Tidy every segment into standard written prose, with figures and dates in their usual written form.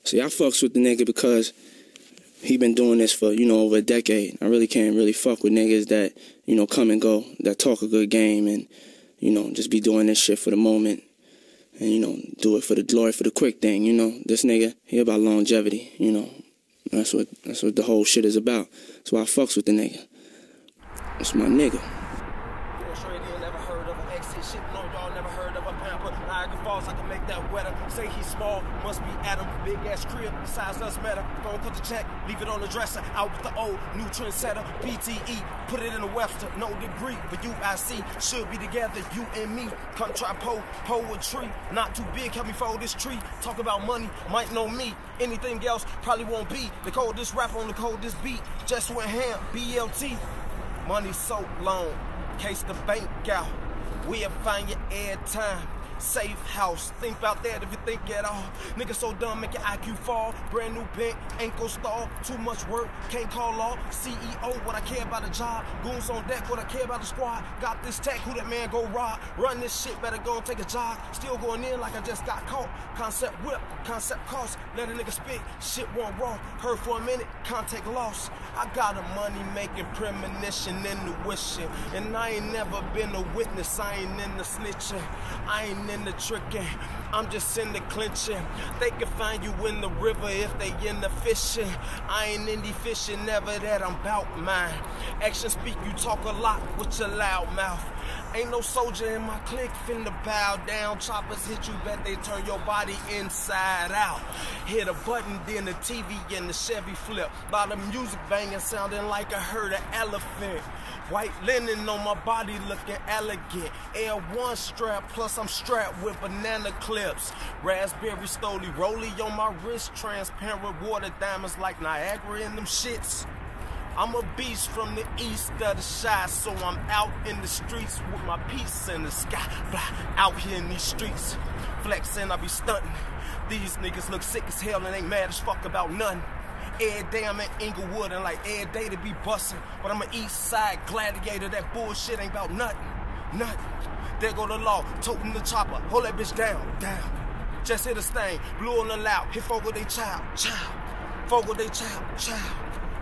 See, I fucks with the nigga because he been doing this for, over a decade. I really can't really fuck with niggas that, come and go, that talk a good game and, just be doing this shit for the moment and, do it for the glory, for the quick thing, This nigga, he about longevity, That's what the whole shit is about. That's why I fucks with the nigga. That's my nigga. I can make that wetter. Say he's small, must be Adam. Big ass crib, size us better. Phone cut the check, leave it on the dresser. Out with the old, new trendsetter. PTE, put it in the Webster. No degree, but UIC should be together. You and me, come try poetry. Not too big, help me fold this tree. Talk about money, might know me. Anything else probably won't be. The coldest rap on the coldest beat. Just went ham, BLT. Money so long, case the bank out. We'll find you every time. Safe house, think about that if you think at all. Niggas so dumb, make your IQ fall. Brand new bank, ankle stall. Too much work, can't call off. CEO, what I care about a job. Goons on deck, what I care about the squad. Got this tech, who that man go rob. Run this shit, better go and take a jog. Still going in like I just got caught. Concept whip, concept cost. Let a nigga spit, shit won't raw. Heard for a minute, can't take loss. I got a money-making premonition and intuition. And I ain't never been a witness, I ain't in the snitching. I ain't in the tricking, I'm just in the clinching. They can find you in the river if they in the fishing. I ain't in the fishing, never that, I'm bout mine. Action speak, you talk a lot with your loud mouth. Ain't no soldier in my clique finna bow down. Choppers hit you, bet they turn your body inside out. Hit a button, then the TV and the Chevy flip. By the music banging, sounding like I heard an elephant. White linen on my body looking elegant. L1 strap, plus I'm strapped with banana clips. Raspberry Stoli rollie on my wrist. Transparent water diamonds like Niagara in them shits. I'm a beast from the east of the shy, so I'm out in the streets with my piece in the sky. Blah, out here in these streets, flexing, I be stunting. These niggas look sick as hell and ain't mad as fuck about nothing. Every day I'm in Inglewood and like every day to be bustin'. But I'm an east side gladiator, that bullshit ain't about nothing, nothing. There go the law, toting the chopper, hold that bitch down, down. Just hit a stain, blew on the loud, hit folk with they child, child. Folk with they child, child.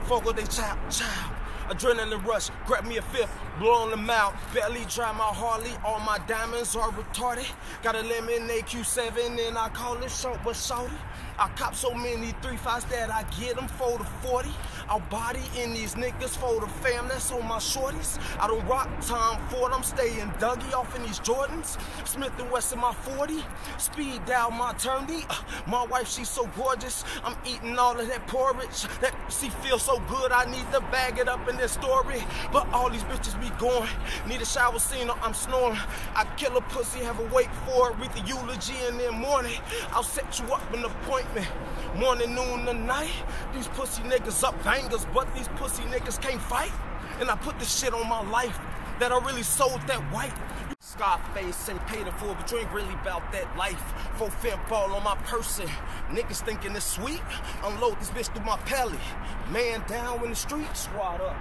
Folk with they child, child. Adrenaline rush, grab me a fifth, blow on the mouth. Barely drive my Harley, all my diamonds are retarded. Got a lemon AQ7 and I call it short but shorty. I cop so many 3.5s that I get them for the 40. I'll body in these niggas for the fam, that's on my shorties. I don't rock Tom Ford, I'm staying Dougie off in these Jordans. Smith & Wesson my 40, speed down my eternity. My wife, she's so gorgeous, I'm eating all of that porridge. That she feels so good, I need to bag it up in this story. But all these bitches be going, need a shower scene or I'm snoring. I kill a pussy, have a wait for it, read the eulogy and then morning. I'll set you up an appointment. Morning, noon, and night. These pussy niggas up bangers, but these pussy niggas can't fight. And I put this shit on my life that I really sold that white. Scarface ain't paid it for, but you ain't really about that life. 4 fent ball on my person. Niggas thinking it's sweet. Unload this bitch through my pelly. Man down in the street, squad up.